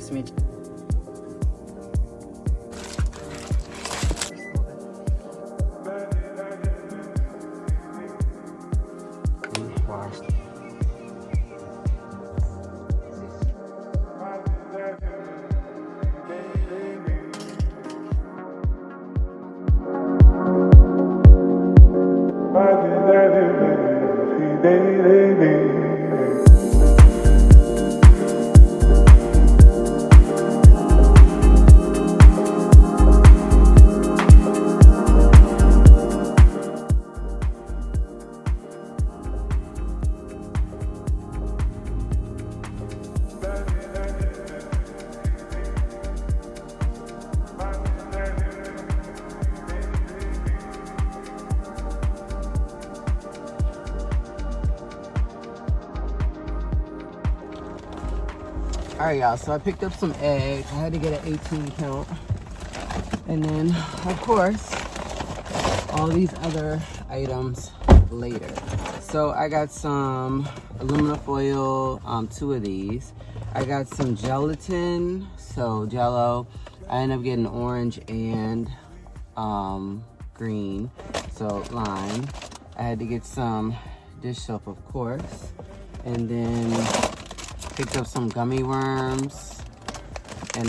sesame. Washed. Alright, y'all, so I picked up some eggs. I had to get an 18 count. And then, of course, all these other items later. So I got some aluminum foil, 2 of these. I got some gelatin, so Jello. I ended up getting orange and green, so lime. I had to get some dish soap, of course. And then picked up some gummy worms, and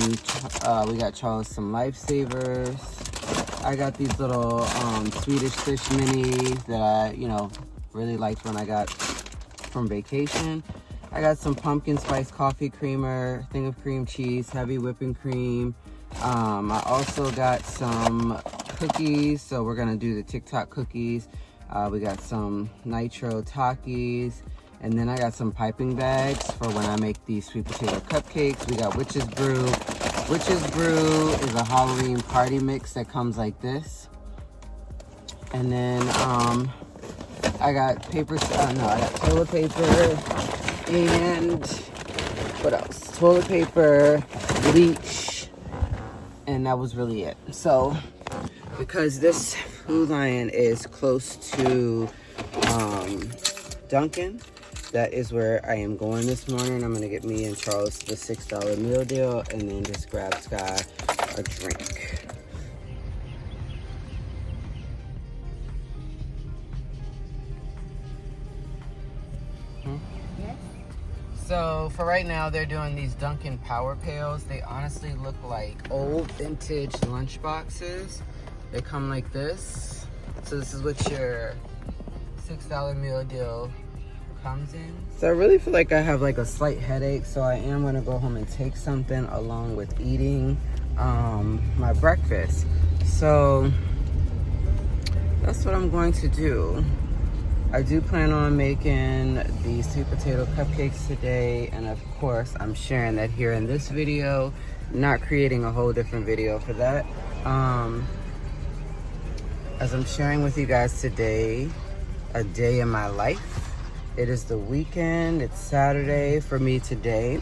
we got Charles some lifesavers. I got these little Swedish fish minis that I, really liked when I got from vacation. I got some pumpkin spice coffee creamer, thing of cream cheese, heavy whipping cream. I also got some cookies, so we're gonna do the Tik Tok cookies. We got some nitro Takis. And then I got some piping bags for when I make these sweet potato cupcakes. We got Witch's Brew. Witch's Brew is a Halloween party mix that comes like this. And then I got I got toilet paper and what else? Toilet paper, bleach, and that was really it. So because this Food Lion is close to Dunkin', that is where I am going this morning. I'm gonna get me and Charles the $6 meal deal and then just grab Sky a drink. Yes. So for right now, they're doing these Dunkin' Power Pails. They honestly look like old vintage lunch boxes. They come like this. So this is what your $6 meal deal comes in. So I really feel like I have like a slight headache, so I am gonna go home and take something along with eating my breakfast. So that's what I'm going to do. I do plan on making these sweet potato cupcakes today, and of course I'm sharing that here in this video, not creating a whole different video for that. As I'm sharing with you guys today, a day in my life. It is the weekend, it's Saturday for me today,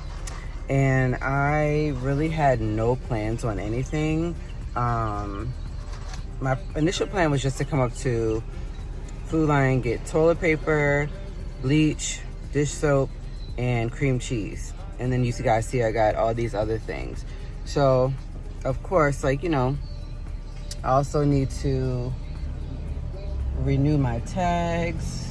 and I really had no plans on anything. My initial plan was just to come up to Food Lion, get toilet paper, bleach, dish soap, and cream cheese. And then you guys see I got all these other things. So, of course, I also need to renew my tags.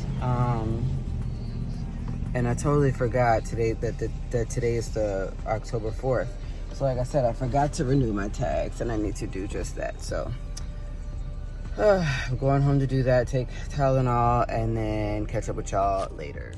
And I totally forgot today that today is the October 4th. So like I said, I forgot to renew my tags, and I need to do just that. So I'm going home to do that, take Tylenol, and then catch up with y'all later.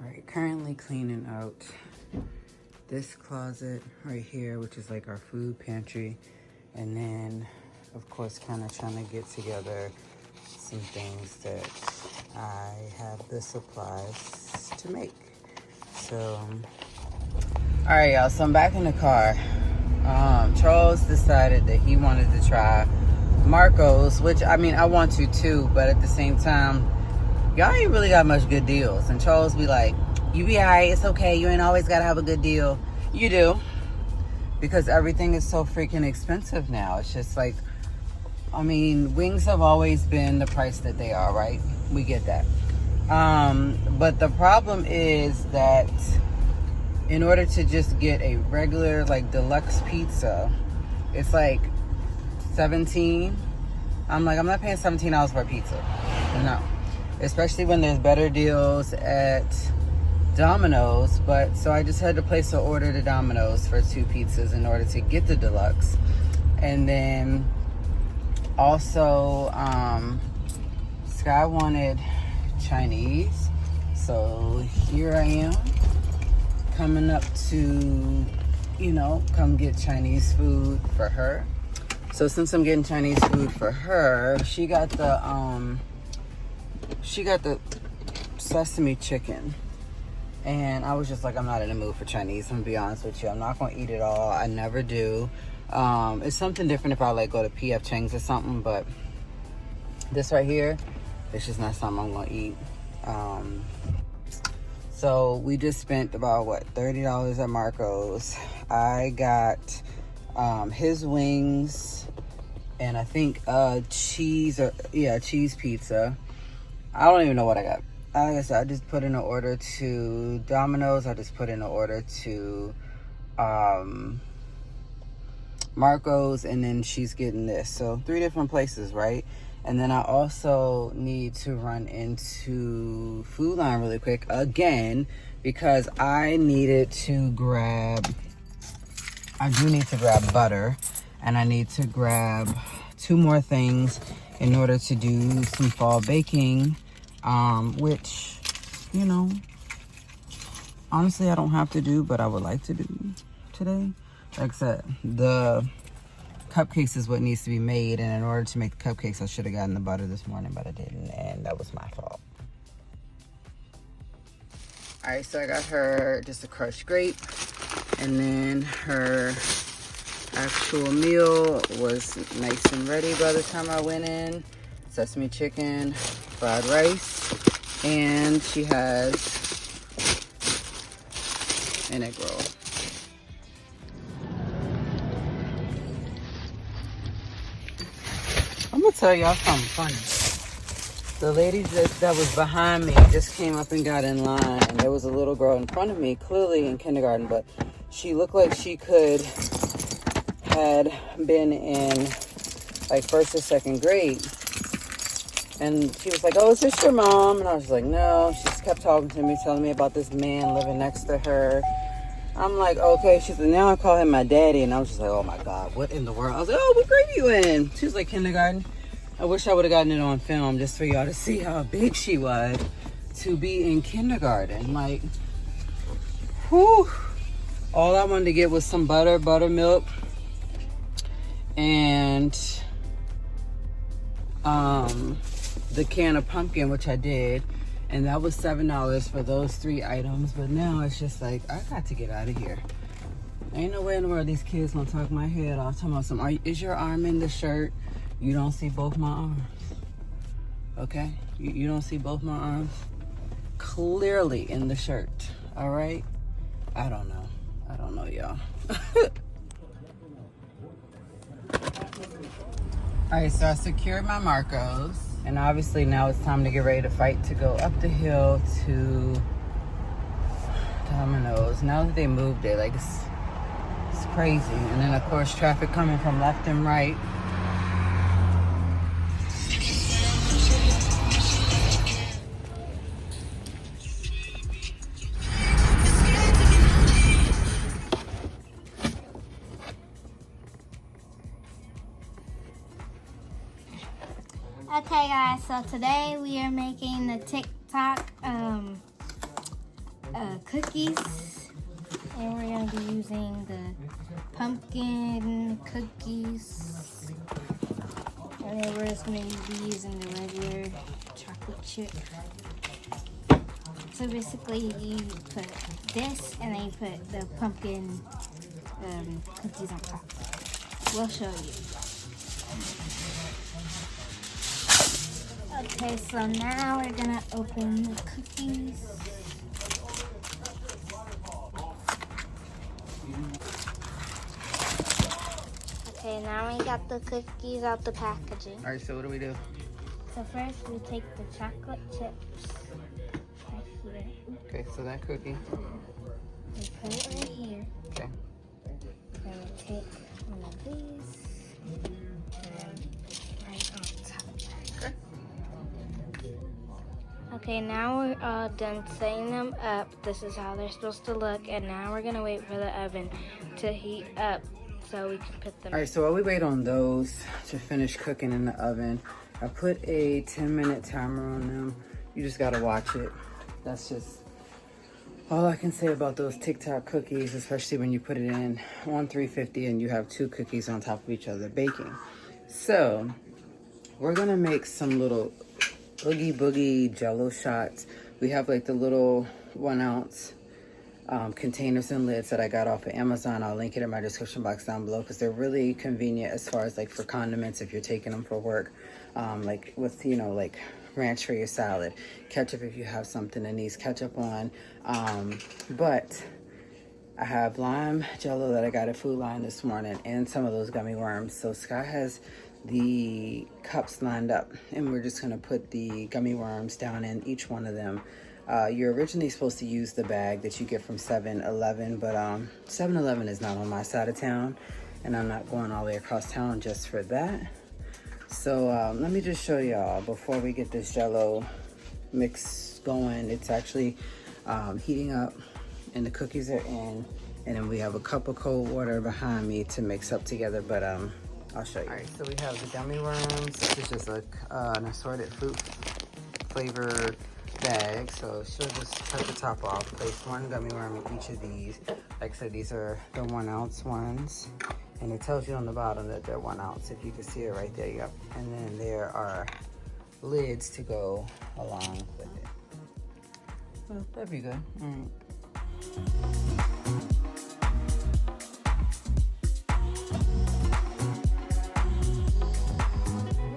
Alright, currently cleaning out this closet right here, which is like our food pantry. And then, of course, kind of trying to get together some things that I have the supplies to make. So, alright y'all, so I'm back in the car. Charles decided that he wanted to try Marco's, which I mean I want to too, but at the same time, y'all ain't really got much good deals. And Charles be like, you be alright, it's okay, you ain't always gotta have a good deal. You do, because everything is so freaking expensive now. It's just like, I mean, wings have always been the price that they are, right? We get that. But the problem is that in order to just get a regular like deluxe pizza, it's like $17. I'm like, I'm not paying $17 for a pizza. No. Especially when there's better deals at Domino's. But so I just had to place an order to Domino's for 2 pizzas in order to get the deluxe. And then also Sky wanted Chinese, so here I am coming up to, you know, come get Chinese food for her. So since I'm getting Chinese food for her, she got the sesame chicken, and I was just like, I'm not in the mood for Chinese. I'm gonna be honest with you, I'm not gonna eat it all. I never do. It's something different if I like go to PF Chang's or something, but this right here, it's just not something I'm gonna eat. So we just spent about what, $30 at Marco's. I got his wings and I think cheese pizza. I don't even know what I got. Like I said, I just put in an order to Domino's. I just put in an order to Marco's, and then she's getting this. So 3 different places, right? And then I also need to run into Food Line really quick again, because I do need to grab butter, and I need to grab 2 more things in order to do some fall baking, which, you know, honestly I don't have to do, but I would like to do today. Like I said, the cupcakes is what needs to be made, and in order to make the cupcakes I should have gotten the butter this morning, but I didn't, and that was my fault. Alright, so I got her just a crushed grape, and then her actual meal was nice and ready by the time I went in. Sesame chicken, fried rice, and she has an egg roll. I'm gonna tell y'all something funny. The lady that was behind me just came up and got in line, and there was a little girl in front of me, clearly in kindergarten, but she looked like she had been in like 1st or 2nd grade. And she was like, oh, is this your mom? And I was like, no. She just kept talking to me, telling me about this man living next to her. I'm like, okay. She said, now I call him my daddy. And I was just like, oh my God, what in the world? I was like, oh, what grade are you in? She was like, kindergarten. I wish I would have gotten it on film just for y'all to see how big she was to be in kindergarten. Like, whew. All I wanted to get was some buttermilk, and the can of pumpkin, which I did, and that was $7 for those 3 items. But now it's just like, I got to get out of here. Ain't no way in the world these kids gonna talk my head off. Talking about some, is your arm in the shirt? You don't see both my arms, okay? You don't see both my arms clearly in the shirt, all right? I don't know, y'all. All right, so I secured my Marcos, and obviously now it's time to get ready to fight to go up the hill to Domino's. Now that they moved it, like it's crazy. And then of course traffic coming from left and right. Okay guys, so today we are making the Tik Tok cookies, and we're going to be using the pumpkin cookies, and then we're just going to be using the regular chocolate chip. So basically you put this and then you put the pumpkin cookies on top. We'll show you. Okay, so now we're gonna open the cookies. Okay, now we got the cookies out the packaging. All right, so what do we do? So first we take the chocolate chips right here. Okay, so that cookie. We put it right here. Okay. Then we take one of these and right on top. Okay, now we're all done setting them up. This is how they're supposed to look, and now we're gonna wait for the oven to heat up so we can put them. All right, so while we wait on those to finish cooking in the oven, I put a 10-minute timer on them. You just gotta watch it. That's just all I can say about those Tik Tok cookies, especially when you put it in on 350 and you have 2 cookies on top of each other baking. So we're gonna make some little Oogie Boogie Jello shots. We have like the little 1 ounce containers and lids that I got off of Amazon. I'll link it in my description box down below because they're really convenient as far as like for condiments if you're taking them for work, like with, you know, like ranch for your salad, ketchup if you have something that needs ketchup on. But I have lime jello that I got at Food Line this morning and some of those gummy worms. So Sky has the cups lined up and we're just going to put the gummy worms down in each one of them. You're originally supposed to use the bag that you get from 7-Eleven, but 7-Eleven is not on my side of town and I'm not going all the way across town just for that. So let me just show y'all before we get this jello mix going. It's actually heating up and the cookies are in, and then we have a cup of cold water behind me to mix up together, but I'll show you. All right, so we have the gummy worms. This is just like an assorted fruit flavor bag. So she'll just cut the top off, place 1 gummy worm in each of these. Like I said, these are the 1 ounce ones. And it tells you on the bottom that they're 1 ounce. If you can see it right there, yep. And then there are lids to go along with it. So that'd be good. All right.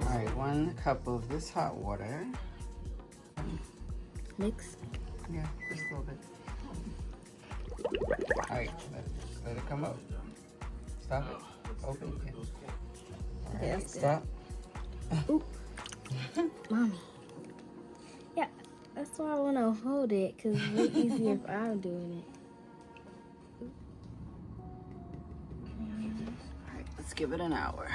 All right, 1 cup of this hot water. Mix. Yeah, just a little bit. All right, let it come up. Stop it. Open it. All right, Yes. stop. Ooh. Mommy. Yeah, that's why I want to hold it, because it's way easier if I'm doing it. All right, let's give it an hour.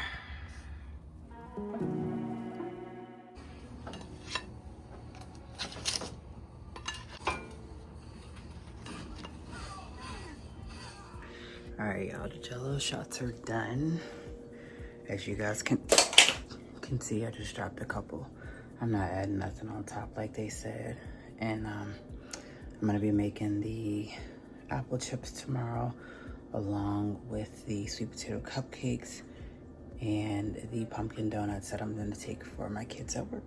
All right, y'all, the jello shots are done. As you guys can see, I just dropped a couple. I'm not adding nothing on top like they said. And I'm gonna be making the apple chips tomorrow along with the sweet potato cupcakes and the pumpkin donuts that I'm gonna take for my kids at work.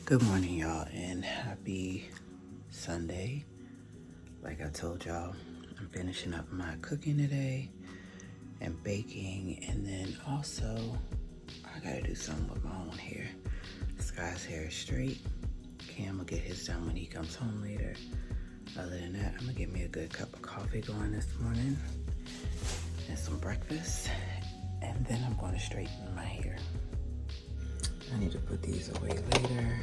Good morning, y'all, and happy Sunday. Like I told y'all, I'm finishing up my cooking today and baking, and then also I gotta do something with my own hair. Sky's hair is straight. Cam will get his done when he comes home later. Other than that, I'm gonna get me a good cup of coffee going this morning and some breakfast, and then I'm going to straighten my hair. I need to put these away later.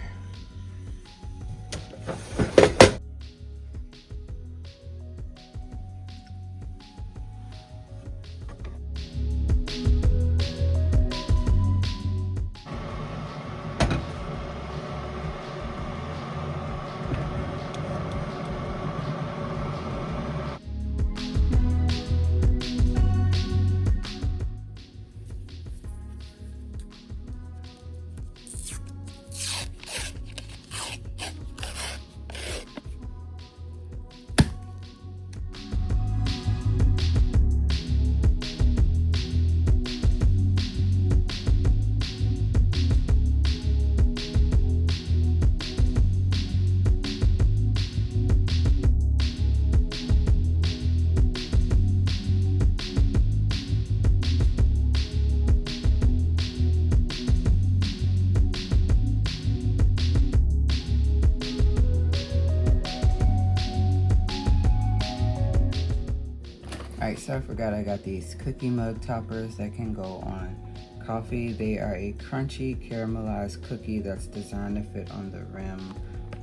so I forgot I got these cookie mug toppers that can go on coffee. They are a crunchy caramelized cookie that's designed to fit on the rim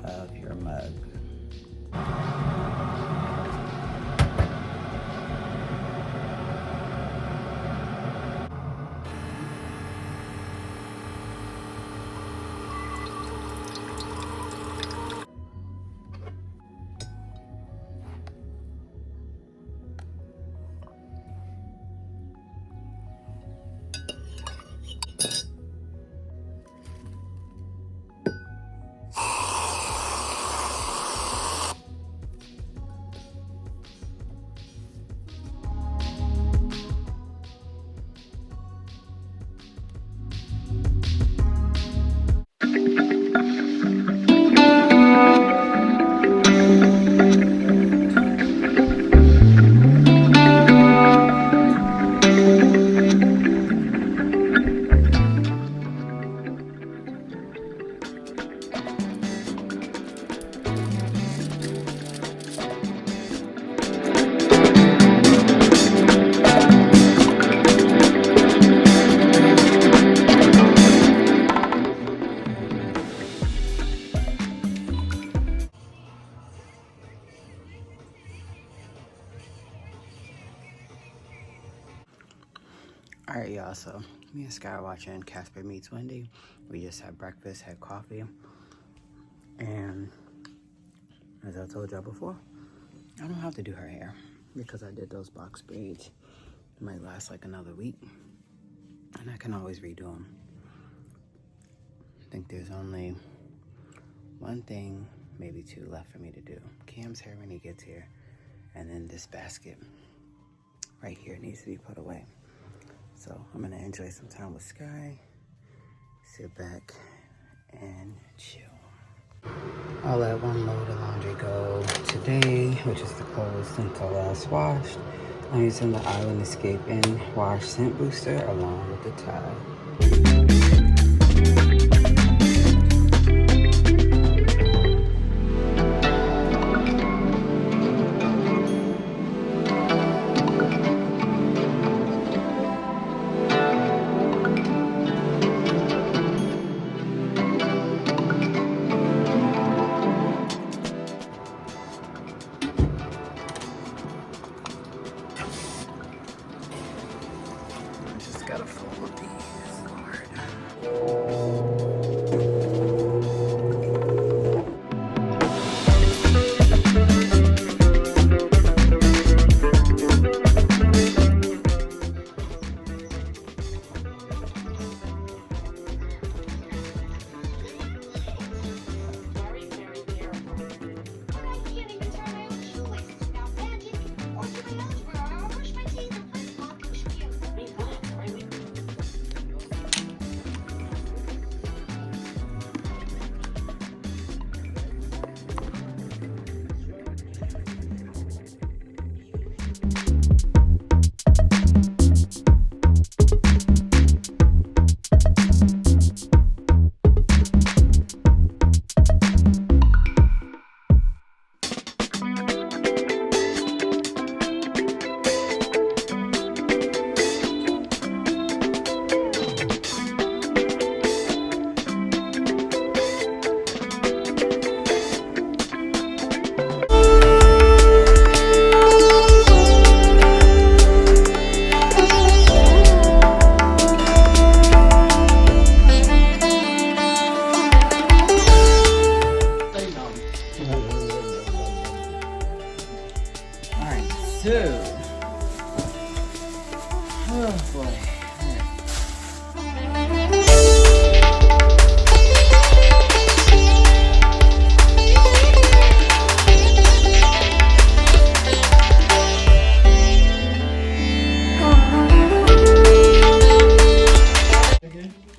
of your mug. All right, y'all, so me and Sky are watching Casper Meets Wendy. We just had breakfast, had coffee, and as I told y'all before, I don't have to do her hair because I did those box braids. It might last like another week, and I can always redo them. I think there's only one thing, maybe two left for me to do. Cam's hair when he gets here, and then this basket right here needs to be put away. So I'm gonna enjoy some time with Sky, sit back and chill. I'll let one load of laundry go today, which is the clothes since I last washed. I'm using the Island Escape and Wash Scent Booster along with the towel. Gotta fold these hard. Oh boy.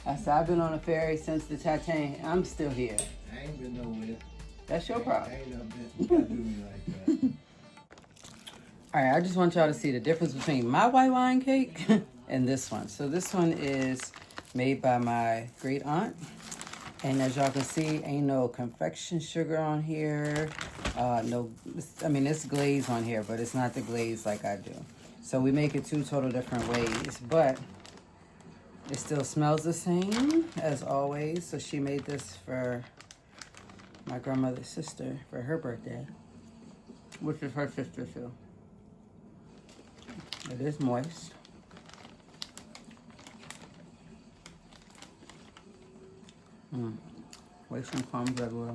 I said I've been on a ferry since the Titanic. I'm still here. I ain't been nowhere. That's your problem. I ain't never been. You gotta do me like that. Alright, I just want y'all to see the difference between my white wine cake and this one. So this one is made by my great aunt. And as y'all can see, ain't no confection sugar on here. It's glaze on here, but it's not the glaze like I do. So we make it 2 total different ways, but it still smells the same as always. So she made this for my grandmother's sister for her birthday, which is her sister too. It is moist. Waste some crumbs everywhere.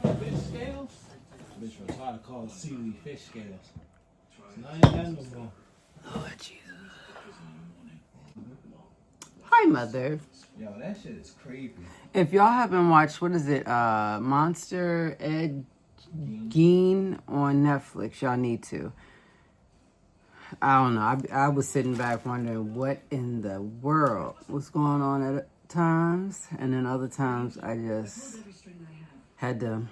Fish scales? Bitch was hard to call seaweed fish scales. Now I ain't got no more. Lord Jesus. Hi, Mother. Yo, that shit is creepy. If y'all haven't watched, what is it? Monster Ed Gein on Netflix. Y'all need to. I don't know. I was sitting back wondering what in the world was going on at times. And then other times I just had to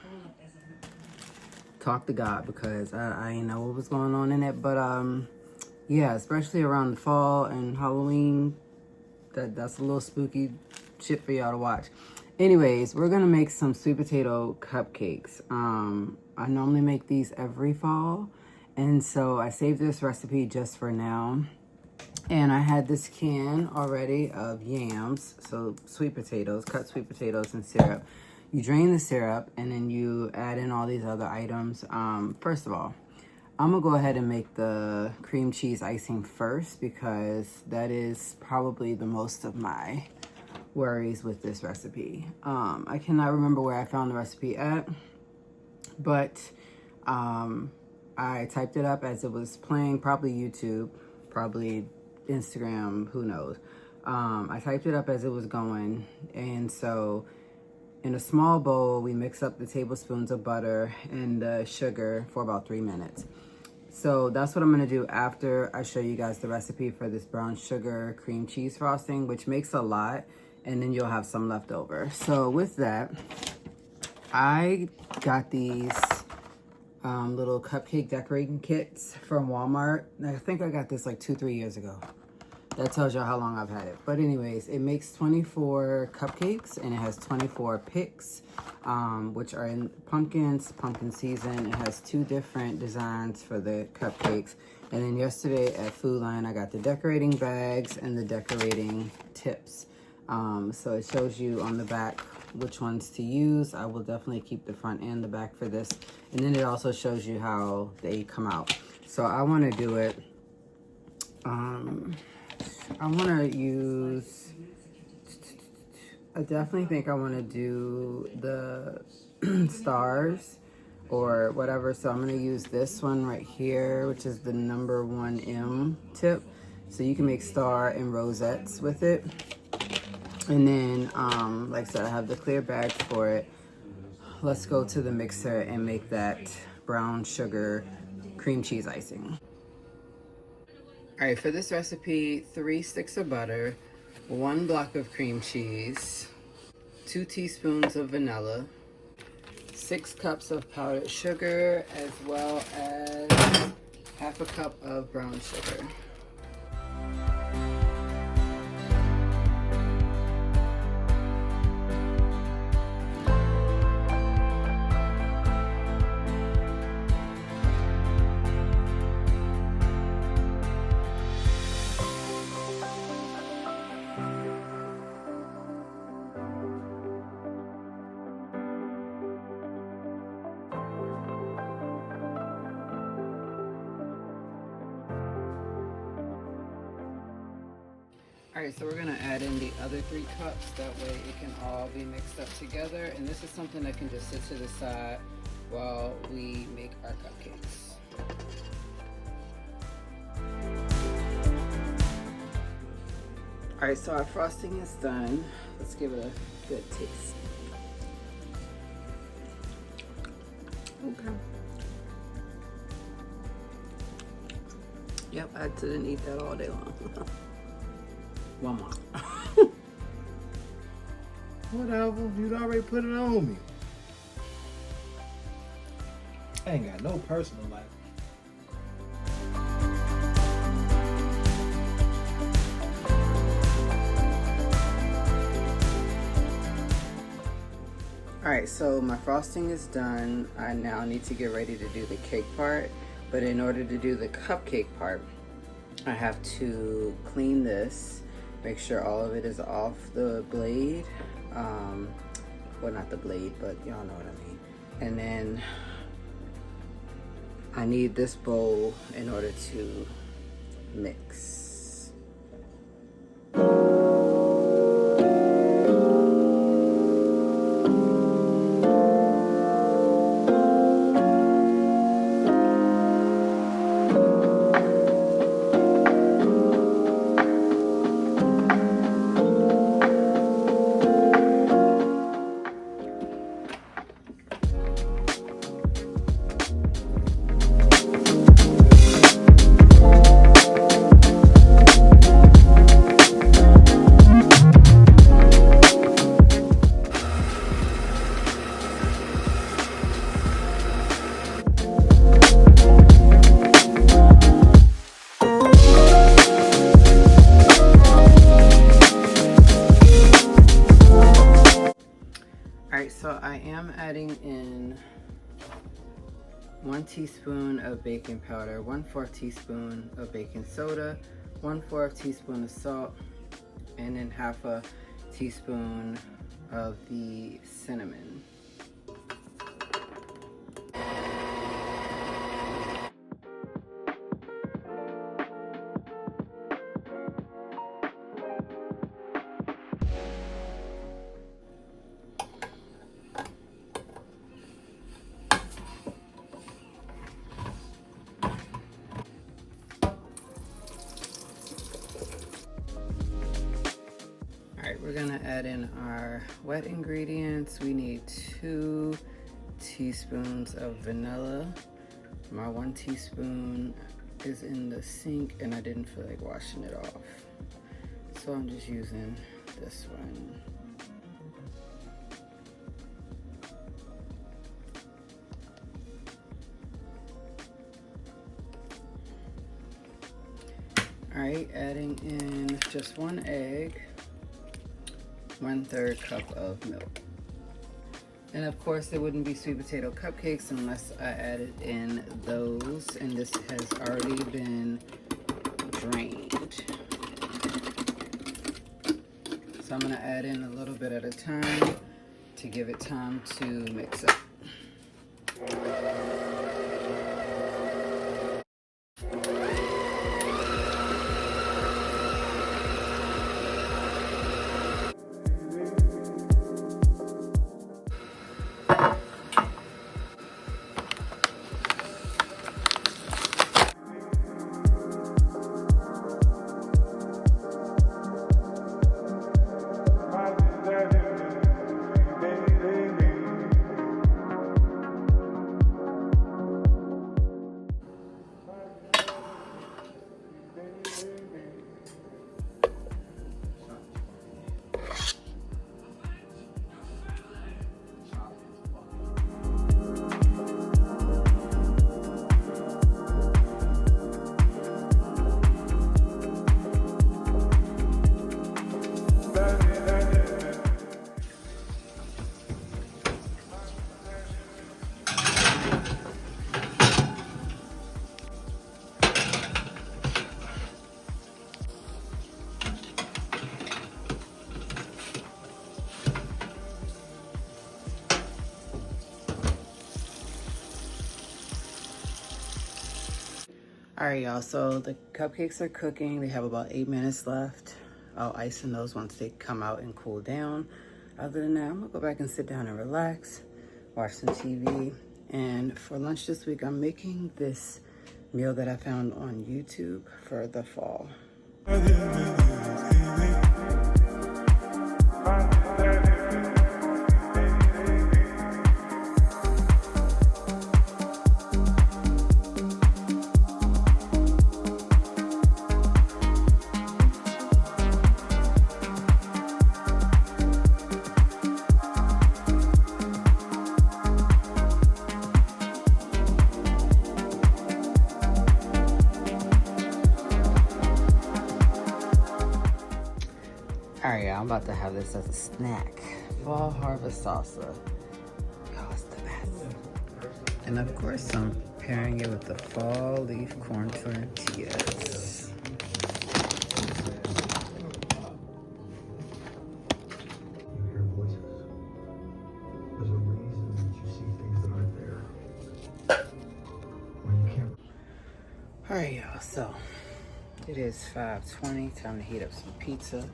talk to God because I didn't know what was going on in it. But yeah, especially around the fall and Halloween, that's a little spooky shit for y'all to watch. Anyways, we're gonna make some sweet potato cupcakes. I normally make these every fall, and so I saved this recipe just for now. And I had this can already of yams, so sweet potatoes, cut sweet potatoes and syrup. You drain the syrup and then you add in all these other items. First of all, I'm gonna go ahead and make the cream cheese icing first because that is probably the most of my worries with this recipe. I cannot remember where I found the recipe at, but I typed it up as it was playing, probably YouTube, probably Instagram, who knows. I typed it up as it was going, and so in a small bowl, we mix up the tablespoons of butter and the sugar for about 3 minutes. So that's what I'm gonna do after I show you guys the recipe for this brown sugar cream cheese frosting, which makes a lot, and then you'll have some left over. So with that, I got these little cupcake decorating kits from Walmart. I think I got this like 2-3 years ago. That tells you how long I've had it. But anyways, it makes 24 cupcakes and it has 24 picks, which are in pumpkins, pumpkin season. It has 2 different designs for the cupcakes. And then yesterday at Food Line, I got the decorating bags and the decorating tips. So it shows you on the back which ones to use. I will definitely keep the front and the back for this. And then it also shows you how they come out. So I want to do it. I want to use, I definitely think I want to do the stars or whatever. So I'm going to use this one right here, which is the number 1M tip. So you can make star and rosettes with it. And then, like I said, I have the clear bag for it. Let's go to the mixer and make that brown sugar cream cheese icing. All right, for this recipe, 3 sticks of butter, 1 block of cream cheese, 2 teaspoons of vanilla, 6 cups of powdered sugar, as well as half a cup of brown sugar. All right, so we're gonna add in the other 3 cups. That way it can all be mixed up together. And this is something that can just sit to the side while we make our cupcakes. All right, so our frosting is done. Let's give it a good taste. Okay. Yep, I didn't eat that all day long. One more. Whatever, you'd already put it on me. I ain't got no personal life. Alright, so my frosting is done. I now need to get ready to do the cake part. But in order to do the cupcake part, I have to clean this, make sure all of it is off the blade. Well, not the blade, but y'all know what I mean. And then I need this bowl in order to mix. Alright, so I am adding in 1 teaspoon of baking powder, 1/4 teaspoon of baking soda, 1/4 teaspoon of salt, and then 1/2 teaspoon of the cinnamon. Alright, we're gonna add in our wet ingredients. We need 2 teaspoons of vanilla. My 1 teaspoon is in the sink and I didn't feel like washing it off. So I'm just using this one. Alright, adding in just 1 egg. 1/3 cup of milk. And of course there wouldn't be sweet potato cupcakes unless I added in those, and this has already been drained. So I'm gonna add in a little bit at a time to give it time to mix up. Alright y'all, so the cupcakes are cooking. They have about 8 minutes left. I'll ice in those once they come out and cool down. Other than that, I'm gonna go back and sit down and relax, watch some TV. And for lunch this week, I'm making this meal that I found on YouTube for the fall. Alright, I'm about to have this as a snack. Fall harvest salsa. And of course, I'm pairing it with the fall leaf corn tortillas. You hear voices. There's a reason that you see things that aren't there. When you can't. Alright, y'all, so it is 5:20. Time to heat up some pizza.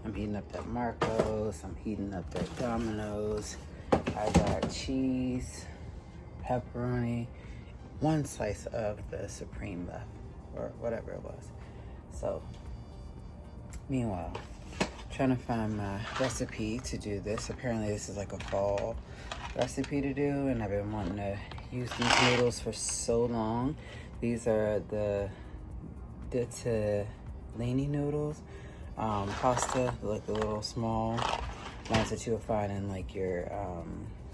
I'm heating up that Marco's. I'm heating up that Domino's. I got cheese, pepperoni, one slice of the Supreme left, or whatever it was. So, meanwhile, trying to find my recipe to do this. Apparently this is like a fall recipe to do, and I've been wanting to use these noodles for so long. These are the ditalini noodles, pasta, like the little small ones that you would find in like your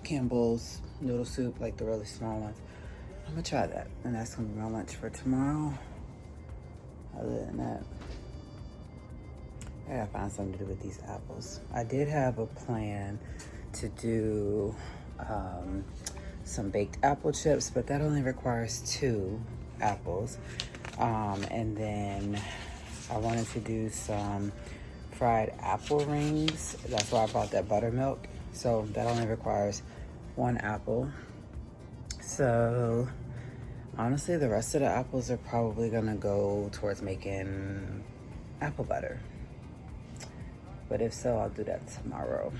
Campbell's noodle soup, like the really small ones. I'm gonna try that, and that's gonna be my lunch for tomorrow. Other than that, I gotta find something to do with these apples. I did have a plan to do some baked apple chips, but that only requires 2 apples. And then I wanted to do some fried apple rings. That's why I bought that buttermilk. So that only requires 1 apple. So honestly, the rest of the apples are probably gonna go towards making apple butter. But if so, I'll do that tomorrow.